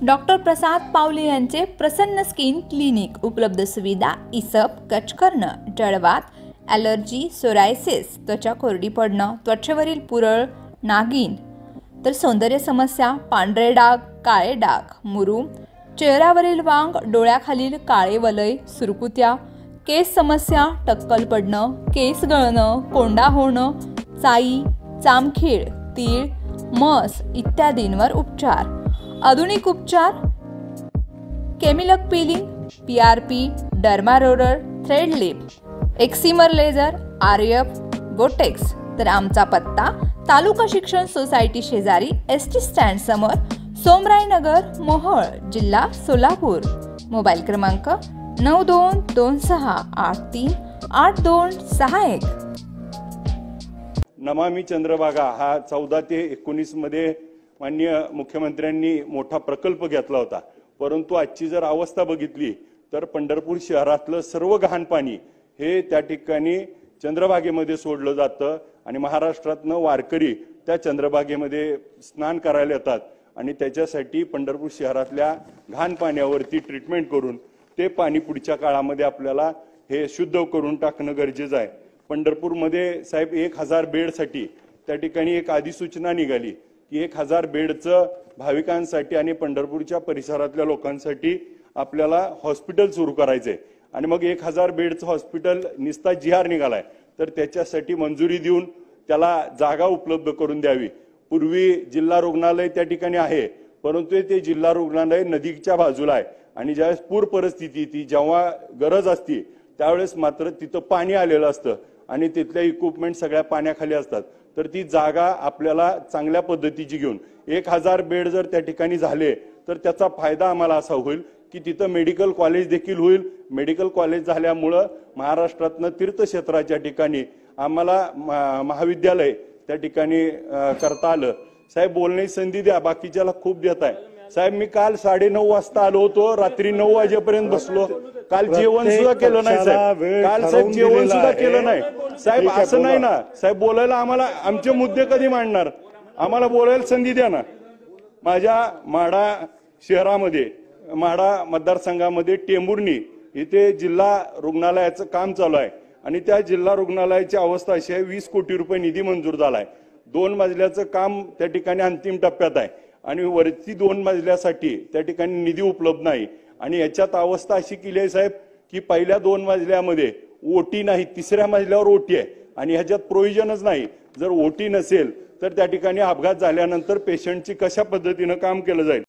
Doctor प्रसाद पावले यांचे प्रसन्न skin clinic उपलब्ध सुविधा इसप कच करणं, जळवात, ॲलर्जी, सोरायसिस, त्वचा कोरडी पडणं, त्वचेवरील पुरळ, नागिन, तर सौंदर्य समस्या, पांढरे डाग, काळे डाग, मुरूम, चेहऱ्यावरील वांग, डोळ्याखालील काळे वलय, सुरकुत्या, केस समस्या, टक्कल पडणं, केस गळणं, कोंडा होणं, चाई, चामखीळ, तीळ, मस इत्यादींवर उपचार, आधुनिक उपचार, chemical peeling, PRP, derma roller, thread lift, excimer laser, RF, Botox. तर आमचा पत्ता तालुका शिक्षण सोसायटी शेजारी ST स्टँड समोर, सोमराय नगर, मोहोळ, जिल्हा सोलापूर। मोबाईल क्रमांक 9226838261। नमामि चंद्रभागा हा 14 ते 19 मध्ये माननीय मुख्यमंत्र्यांनी मोठा प्रकल्प घेतला होता। परंतु आजची जर अवस्था बघितली तर पंढरपूर शहरातलं सर्व घाण पाणी हे त्या ठिकाणी चंद्रभागेमध्ये सोडलं जातं आणि महाराष्ट्रातनं वारकरी त्या चंद्रभागेमध्ये स्नान करायला येतात आणि त्याच्यासाठी पंढरपूर शहरातल्या घाण पाण्यावरती ट्रीटमेंट करून ते पाणी पुढच्या काळामध्ये आपल्याला हे शुद्ध करून टाकणं गरजेचं आहे। पंढरपूरमध्ये साहेब 1000 बेडसाठी त्या ठिकाणी एक अधिसूचना निघाली की 1000 बेडचं भाविकांसाठी आणि पंढरपूरच्या परिसरातल्या लोकांसाठी आपल्याला हॉस्पिटल सुरू करायचंय आणि मग 1000 बेडचं हॉस्पिटल निस्ता GR निघालाय तर त्याच्यासाठी मंजुरी देऊन त्याला जागा उपलब्ध करून द्यावी। पूर्वी जिल्हा रुग्णालय त्या ठिकाणी आहे परंतु ते जिल्हा रुग्णालय नदीच्या बाजूला आहे आणि ज्यावेळेस पूर परिस्थिती ती जेव्हा गरज असते त्यावेळेस मात्र तिथं पाणी आलेलं असतं आणि तिथल्या इक्विपमेंट सगळ्या पाण्याखाली असतात। तर ती जागा आपल्याला चांगल्या पद्धतीची घेऊन 1000 बेड जर त्या ठिकाणी झाले तर त्याचा फायदा आम्हाला असा होईल की तिथं मेडिकल कॉलेज देखील होईल। मेडिकल कॉलेज झाल्यामुळं महाराष्ट्रातनं तीर्थक्षेत्राच्या ठिकाणी आम्हाला महाविद्यालय त्या ठिकाणी करता आलं। साहेब बोलण्याची संधी द्या, बाकीच्याला खूप देत आहे। साहेब मी काल 9:30 वाजता आलो होतो, रात्री 9 वाजेपर्यंत बसलो, काल जेवण सुद्धा केलं नाही साहेब, काल साहेब जेवण सुद्धा केलं नाही साहेब। असं नाही ना साहेब, बोलायला आम्हाला आमचे मुद्दे कधी मांडणार, आम्हाला बोलायला संधी द्या ना। माझ्या माढा शहरामध्ये माढा मतदारसंघामध्ये टेंभुर्णी इथे जिल्हा रुग्णालयाचं काम चालू आहे आणि त्या जिल्हा रुग्णालयाची अवस्था अशी आहे 20 कोटी रुपये निधी मंजूर झालाय। 2 मजल्याचं काम त्या ठिकाणी अंतिम टप्प्यात आहे आणि वरती 2 मजल्यासाठी त्या ठिकाणी निधी उपलब्ध नाही आणि याच्यात अवस्था अशी केली आहे साहेब की पहिल्या 2 मजल्यामध्ये ओटी नाही, 3ऱ्या मजल्यावर ओटी आहे आणि ह्याच्यात प्रोव्हिजनच नाही। जर ओटी नसेल तर त्या ठिकाणी अपघात झाल्यानंतर पेशंटची कशा पद्धतीनं काम केलं जाईल।